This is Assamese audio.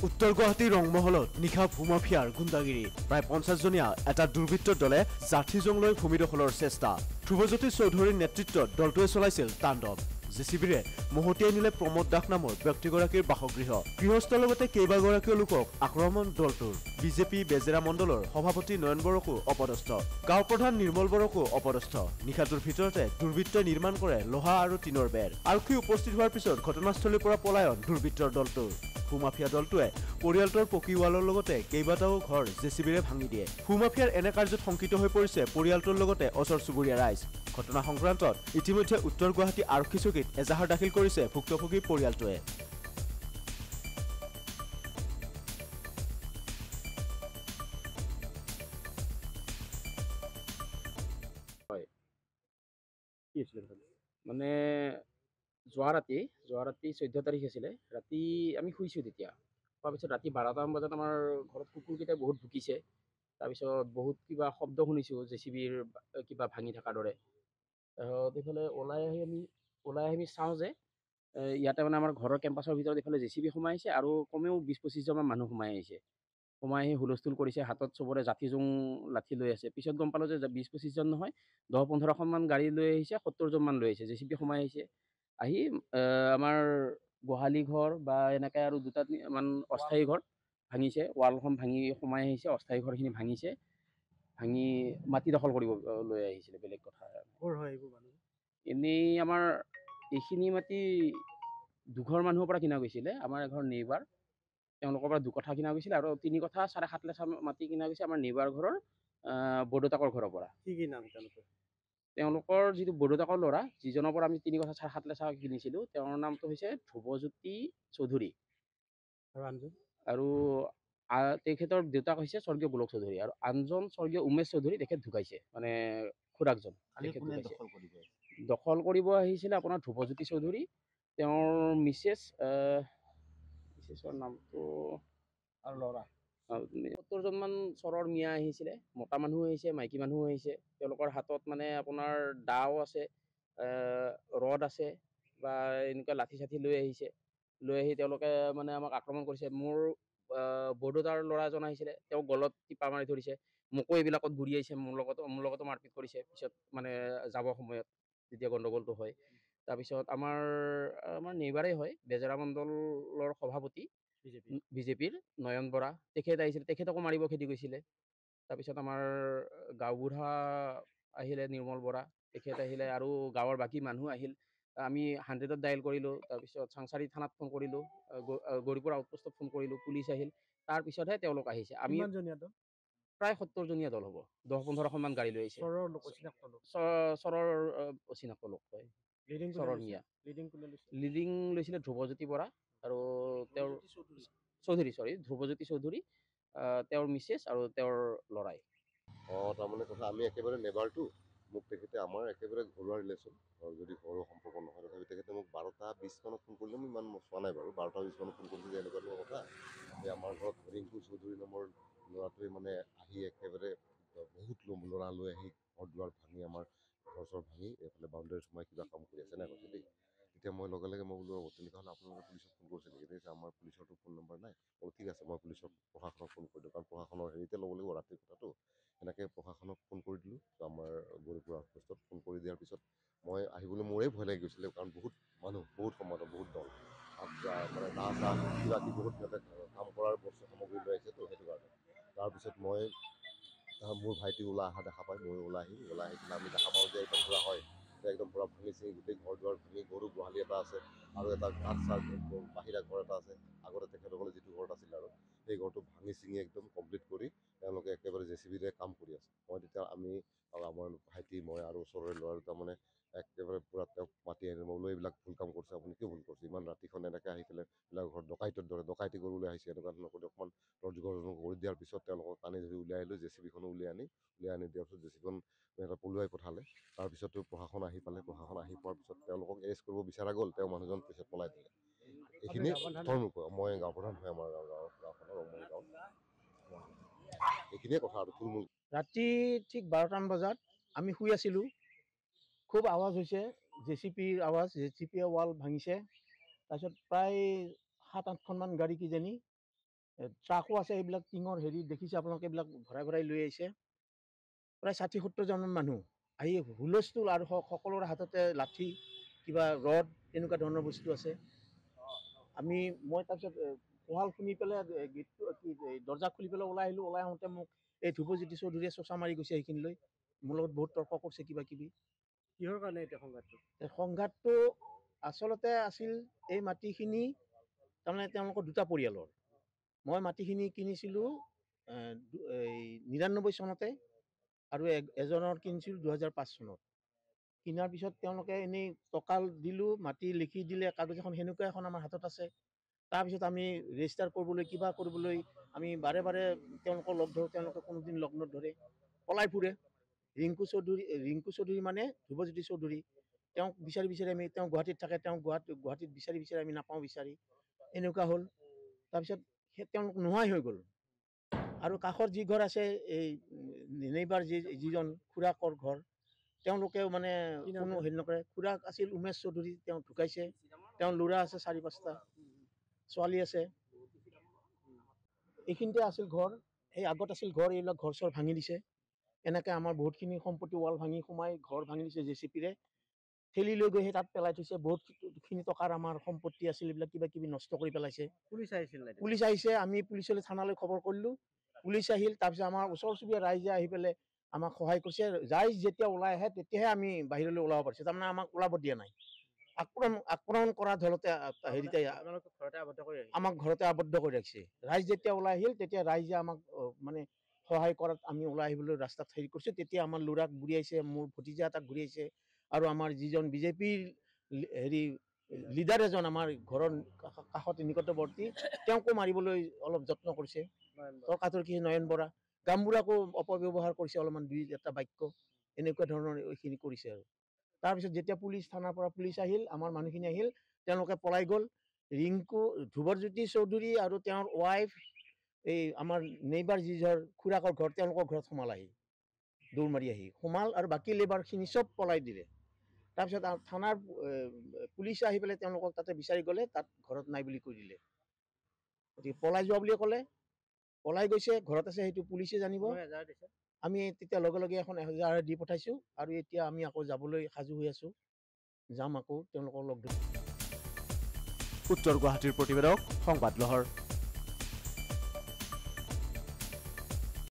উত্তৰ গুৱাহাটীৰ ৰংমহলত নিশা ভূমাফিয়াৰ গুণ্ডাগিৰি প্ৰায় 50জনীয়া এটা দুৰ্বৃত্তৰ দলে জাঠিজংলৈ ভূমি দখলৰ চেষ্টা ধ্ৰুৱজ্যোতি চৌধুৰীৰ নেতৃত্বত দলটোৱে চলাইছিল তাণ্ডৱ জেচিবিৰে মহতিয়াই নিলে প্ৰমোদ দাস নামৰ ব্যক্তিগৰাকীৰ বাসগৃহ গৃহস্থৰ লগতে কেইবাগৰাকীও লোকক আক্ৰমণ দলটোৰ বিজেপি বেজেৰা মণ্ডলৰ সভাপতি নয়ন বড়কো অপদস্থ গাঁও প্ৰধান নিৰ্মল বড়কো অপদস্থ নিশাটোৰ ভিতৰতে দুৰ্বৃত্তই নিৰ্মাণ কৰে লোহা আৰু টিনৰ বেৰ আৰক্ষী উপস্থিত হোৱাৰ পিছত ঘটনাস্থলীৰ পৰা পলায়ন দুৰ্বৃত্তৰ দলটোৰ ভূমাফিয়া দলটোৱে পৰিয়ালটোৰ পকী ৱালৰ লগতে কেইবাটাও ঘৰ জেচিবিৰে ভাঙি দিয়ে ভূমাফিয়াৰ এনে কাৰ্যত শংকিত হৈ পৰিছে পৰিয়ালটোৰ লগতে ওচৰ চুবুৰীয়া ৰাইজ ঘটনা সংক্ৰান্তত ইতিমধ্যে উত্তৰ গুৱাহাটী আৰক্ষী চকীত এজাহাৰ দাখিল কৰিছে ভুক্তভোগী পৰিয়ালটোৱে মানে যোৱা ৰাতি 14 তাৰিখ আছিলে ৰাতি আমি শুইছোঁ তেতিয়া খোৱাৰ পিছত ৰাতি 12টামান বজাত আমাৰ ঘৰত কুকুৰকেইটাই বহুত ভুকিছে তাৰপিছত বহুত কিবা শব্দ শুনিছোঁ জেচিবিৰ কিবা ভাঙি থকাৰ দৰে এইফালে ওলাই আহি আমি চাওঁ যে ইয়াতে মানে আমাৰ ঘৰৰ কেম্পাছৰ ভিতৰত এইফালে জেচিবি সোমাই আহিছে আৰু কমেও 20-25জনমান মানুহ সোমাই আহিছে সোমাই আহি হুলস্থুল কৰিছে হাতত চবৰে জাঠিজোং লাঠি লৈ আছে পিছত গম পালোঁ যে 20-25জন নহয় 10-15খনমান গাড়ী লৈ আহিছে 70জনমান লৈ আহিছে জেচিবি সোমাই আহিছে আহি আমাৰ গোহালি ঘৰ বা এনেকৈ আৰু দুটামান অস্থায়ী ঘৰ ভাঙিছে ৱালখন ভাঙি সোমাই আহিছে অস্থায়ী ঘৰখিনি ভাঙিছে ভাঙি মাটি দখল কৰিব লৈ আহিছিলে বেলেগ কথা এনেই আমাৰ এইখিনি মাটি দুঘৰ মানুহৰ পৰা কিনা গৈছিলে আমাৰ এঘৰ নেইবাৰ তেওঁলোকৰ পৰা 2 কঠা কিনা গৈছিলে আৰু 3 কঠা 7.5 লাখ মাটি কিনা গৈছে আমাৰ নেইবাৰ ঘৰৰ বড়োতাকৰ ঘৰৰ পৰা কি নাম তেওঁলোকৰ যিটো বড়োতাকৰ ল'ৰা যিজনৰ পৰা আমি 3 কঠা 7.5 লাখ কিনিছিলোঁ তেওঁৰ নামটো হৈছে ধ্ৰুৱজ্যোতি চৌধুৰী আৰু তেখেতৰ দেউতাক হৈছে স্বৰ্গীয় গোলক চৌধুৰী আৰু আনজন স্বৰ্গীয় উমেশ চৌধুৰী তেখেত ঢুকাইছে মানে খুৰাকজন দখল কৰিব আহিছিলে আপোনাৰ ধ্ৰুৱজ্যোতি চৌধুৰী তেওঁৰ মিছেছৰ নামটো আৰু ল'ৰা 70জনমান চৰৰ মিয়া আহিছিলে মতা মানুহ আহিছে মাইকী মানুহ আহিছে তেওঁলোকৰ হাতত মানে আপোনাৰ দাও আছে ৰড আছে বা এনেকুৱা লাঠি চাঠি লৈ আহিছে লৈ আহি তেওঁলোকে মানে আমাক আক্ৰমণ কৰিছে মোৰ বড়োদাৰ ল'ৰা এজন আহিছিলে তেওঁ গলত টিপা মাৰি ধৰিছে মোকো এইবিলাকত ঘূৰি আহিছে মোৰ লগতো মাৰপিট কৰিছে পিছত মানে যাব সময়ত যেতিয়া গণ্ডগোলটো হয় তাৰপিছত আমাৰ নেইবাৰেই হয় বেজেৰা মণ্ডলৰ সভাপতি বিজেপিৰ নয়ন বৰা তেখেত আহিছিলে তেখেতকো মাৰিব খেদি গৈছিলে তাৰপিছত আমাৰ গাঁওবুঢ়া আহিলে নিৰ্মল বৰা তেখেত আহিলে আৰু গাঁৱৰ বাকী মানুহ আহিল আমি 100ত ডায়েল কৰিলোঁ তাৰপিছত চাংচাৰী থানাত ফোন কৰিলোঁ গৌৰীপুৰ আউটপোষ্টত ফোন কৰিলোঁ পুলিচ আহিল তাৰপিছতহে তেওঁলোক আহিছে আমি প্ৰায় 70জনীয়া দল হ'ব 10-15খনমান গাড়ী লৈ আহিছে চৰৰ অচিনাক্ত লোক হয় চৰৰ মিয়া লিডিং লৈছিলে ধ্ৰুৱজ্যোতি বৰা আৰু তেওঁৰ ধ্ৰুৱজ্যোতি চৌধুৰী তেওঁৰ মিছেছ আৰু তেওঁৰ ল'ৰাই তাৰমানে কথা আমি একেবাৰে নেবাৰটো মোক তেখেতে আমাৰ একেবাৰে ঘৰুৱা ৰিলেশ্যন আৰু যদি ঘৰুৱা সম্পৰ্ক নহয় তথাপি তেখেতে মোক 12:20মানত ফোন কৰিলে মই ইমান চোৱা নাই বাৰু 12:20মানত ফোন কৰিছোঁ যে এনেকুৱা ধৰণৰ কথা যে আমাৰ ঘৰত ৰিংকু চৌধুৰী নামৰ ল'ৰাটোৱে মানে আহি একেবাৰে বহুত ল'ৰা লৈ আহি ঘৰ দুৱাৰ ভাঙি আমাৰ ঘৰ চৰ ভাঙি এইফালে বাউণ্ডেৰী সোমাই কিবা কাম কৰি আছে নাই কৈছে দেই তেতিয়া মই লগে লগে মই বোলো তেনেকুৱা হ'লে আপোনালোকে পুলিচক ফোন কৰিছে নেকি তেতিয়া আমাৰ পুলিচৰটো ফোন নম্বৰ নাই বোলো ঠিক আছে মই পুলিচক প্ৰশাসনক ফোন কৰি দিওঁ কাৰণ প্ৰশাসনৰ হেৰিতে ল'ব লাগিব ৰাতিৰ কথাটো এনেকৈ প্ৰশাসনক ফোন কৰি দিলোঁ আমাৰ গৌৰীপুৰ আউটপোষ্টত ফোন কৰি দিয়াৰ পিছত মই আহিবলৈ মোৰেই ভয় লাগি গৈছিলে কাৰণ বহুত মানুহ বহুত সমাজৰ বহুত দল মানে নাচ কিবা কিবি বহুত সিহঁতে কাম কৰাৰ বস্তু সামগ্ৰী লৈ আহিছেতো সেইটো কাৰণে তাৰপিছত মই মোৰ ভাইটি ওলাই অহা দেখা পাই মই ওলাই আহি কিনে আমি দেখা পাওঁ যে একদম পূৰা হয় একদম পূৰা ভাঙি চিঙি গোটেই ঘৰ দুৱাৰ ভাঙি গৰু গোহালি এটা আছে আৰু এটা কাঠ চাৰ বাহিৰা ঘৰ এটা আছে আগতে তেখেতসকলে যিটো ঘৰত আছিলে আৰু সেই ঘৰটো ভাঙি চিঙি একদম কমপ্লিট কৰি তেওঁলোকে একেবাৰে জেচিবিৰে কাম কৰি আছে মই তেতিয়া আমি আৰু আমাৰ ভাইটি মই আৰু ওচৰৰে ল'ৰা দুটা মানে একেবাৰে পূৰা তেওঁক মাতি আনিলোঁ মই বোলো এইবিলাক ভুল কাম কৰিছে আপুনি কিয় ভুল কৰিছে ইমান ৰাতিখন এনেকৈ আহি পেলাই এইবিলাক ঘৰত ডকাইতৰ দৰে ডকাইতি কৰিবলৈ আহিছে এনেকুৱা ধৰণৰ কৰি অকণমান তৰ্জগৰ কৰি দিয়াৰ পিছত তেওঁলোকক টানি ধৰি উলিয়াই আহিলোঁ জেচিবিখনো উলিয়াই আনি দিয়াৰ পিছত জেচিবিখন সিহঁতক পলুৱাই পঠালে তাৰপিছতো প্ৰশাসন আহি পালে প্ৰশাসন আহি পোৱাৰ পিছত তেওঁলোকক এৰেষ্ট কৰিব বিচৰা গ'ল তেওঁ মানুহজন পিছত পলাই দিলে এইখিনি মই গাঁও প্ৰধান হয় আমাৰ গাঁওখনৰ ৰংমহল গাঁও এইখিনিয়ে কথা আৰু থুলমূল ৰাতি ঠিক 12টামান বজাত আমি শুই আছিলোঁ খুব আৱাজ হৈছে জেচিপিৰ আৱাজ জেচিপিয়ে ৱাল ভাঙিছে তাৰপিছত প্ৰায় 7-8খনমান গাড়ী কিজানি ট্ৰাকো আছে, এইবিলাক টিঙৰ হেৰি দেখিছে আপোনালোকে, এইবিলাক ভৰাই ভৰাই লৈ আহিছে। প্ৰায় 60-70জনমান মানুহ আহি হুলস্থুল, আৰু সকলোৰে হাততে লাঠি, কিবা ৰড, তেনেকুৱা ধৰণৰ বস্তু আছে। মই তাৰপিছত কোহাল শুনি পেলাই দৰ্জা খুলি পেলাই ওলাই আহিলোঁ। ওলাই আহোঁতে মোক এই ধ্ৰুৱজ্যোতি চৌধুৰীয়ে চোঁচা মাৰি গৈছে সেইখিনিলৈ। মোৰ লগত বহুত তৰ্ক কৰিছে কিবা কিবি। কিহৰ কাৰণে এতিয়া সংঘাতটো? সংঘাতটো আচলতে আছিল এই মাটিখিনি তাৰমানে তেওঁলোকৰ দুটা পৰিয়ালৰ। মই মাটিখিনি কিনিছিলোঁ 99 চনতে, আৰু এজনৰ কিনিছিলোঁ 2005 চনত। কিনাৰ পিছত তেওঁলোকে এনেই টকা দিলোঁ, মাটি লিখি দিলে, কাগজ এখন সেনেকুৱা এখন আমাৰ হাতত আছে। তাৰপিছত আমি ৰেজিষ্টাৰ কৰিবলৈ, কিবা কৰিবলৈ আমি বাৰে বাৰে তেওঁলোকক লগ ধৰোঁ, তেওঁলোকে কোনোদিন লগ নধৰে, পলাই ফুৰে। ৰিংকু চৌধুৰী মানে ধ্ৰুৱজ্যোতি চৌধুৰী, তেওঁক বিচাৰি বিচাৰি আমি, তেওঁ গুৱাহাটীত থাকে, তেওঁ গুৱাহাটীত বিচাৰি বিচাৰি আমি নাপাওঁ, বিচাৰি এনেকুৱা হ'ল। তাৰপিছত তেওঁলোক নোহোৱাই হৈ গ'ল। আৰু কাষৰ যি ঘৰ আছে, এই নেইবাৰ যিজন খুৰাকৰ ঘৰ, তেওঁলোকেও মানে কোনো হেৰি নকৰে। খুৰাক আছিল উমেশ চৌধুৰী, তেওঁ ঢুকাইছে। তেওঁৰ ল'ৰা আছে 4-5টা, ছোৱালী আছে। এইখিনিতে আছিল ঘৰ, এই আগত আছিল ঘৰ। এইবিলাক ঘৰ চৰ ভাঙি দিছে। এনেকৈ আমাৰ বহুতখিনি সম্পত্তি, ৱাল ভাঙি সোমাই ঘৰ ভাঙি দিছে জেচিপিৰে। ঠেলি লৈ গৈ সেই তাত পেলাই থৈছে। বহুতখিনি টকাৰ আমাৰ সম্পত্তি আছিল, এইবিলাক কিবা কিবি নষ্ট কৰি পেলাইছে। পুলিচ আহিছে, আমি পুলিচলৈ, থানালৈ খবৰ কৰিলোঁ। পুলিচ আহিল। তাৰপিছত আমাৰ ওচৰ চুবুৰীয়া ৰাইজে আহি পেলাই আমাক সহায় কৰিছে। ৰাইজ যেতিয়া ওলাই আহে তেতিয়াহে আমি বাহিৰলৈ ওলাব পাৰিছোঁ, তাৰমানে আমাক ওলাব দিয়া নাই। আক্ৰমণ কৰা ধৰণতে হেৰিতে আমাক ঘৰতে আবদ্ধ কৰি ৰাখিছে। ৰাইজ যেতিয়া ওলাই আহিল তেতিয়া ৰাইজে আমাক মানে সহায় কৰাত আমি ওলাই আহিবলৈ ৰাস্তাত হেৰি কৰিছোঁ। তেতিয়া আমাৰ ল'ৰাক ঘূৰিয়াইছে, মোৰ ভতিজা এটাক ঘূৰিয়াইছে, আৰু আমাৰ যিজন বিজেপিৰ হেৰি লিডাৰ এজন আমাৰ ঘৰৰ কাষতে নিকটৱৰ্তী, তেওঁকো মাৰিবলৈ অলপ যত্ন কৰিছে। তৰ্কাতৰ্কি নয়ন বৰা, গামবুঢ়াকো অপব্যৱহাৰ কৰিছে অলপমান, 2-এটা বাক্য এনেকুৱা ধৰণৰ এইখিনি কৰিছে। আৰু তাৰপিছত যেতিয়া থানাৰ পৰা পুলিচ আহিল, আমাৰ মানুহখিনি আহিল, তেওঁলোকে পলাই গ'ল। ধ্ৰুৱজ্যোতি চৌধুৰী আৰু তেওঁৰ ৱাইফ, এই আমাৰ নেইবাৰ যিজন খুৰাকৰ ঘৰ, তেওঁলোকৰ ঘৰত সোমাল, আহি দৌৰ মাৰি আহি সোমাল, আৰু বাকী লেবাৰখিনি চব পলাই দিলে। তাৰপিছত থানাৰ পুলিচে আহি পেলাই তেওঁলোকক তাতে বিচাৰি গ'লে, তাত ঘৰত নাই বুলি কৈ দিলে। গতিকে পলাই যোৱা বুলিয়ে ক'লে, পলাই গৈছে, ঘৰত আছে সেইটো পুলিচে জানিব। আমি তেতিয়া লগে লগে এখন 1000 দি পঠাইছোঁ, আৰু এতিয়া আমি আকৌ যাবলৈ সাজু হৈ আছোঁ। যাম আকৌ তেওঁলোকক লগ ধৰি। উত্তৰ গুৱাহাটীৰ প্ৰতিবেদক সংবাদ লহৰ।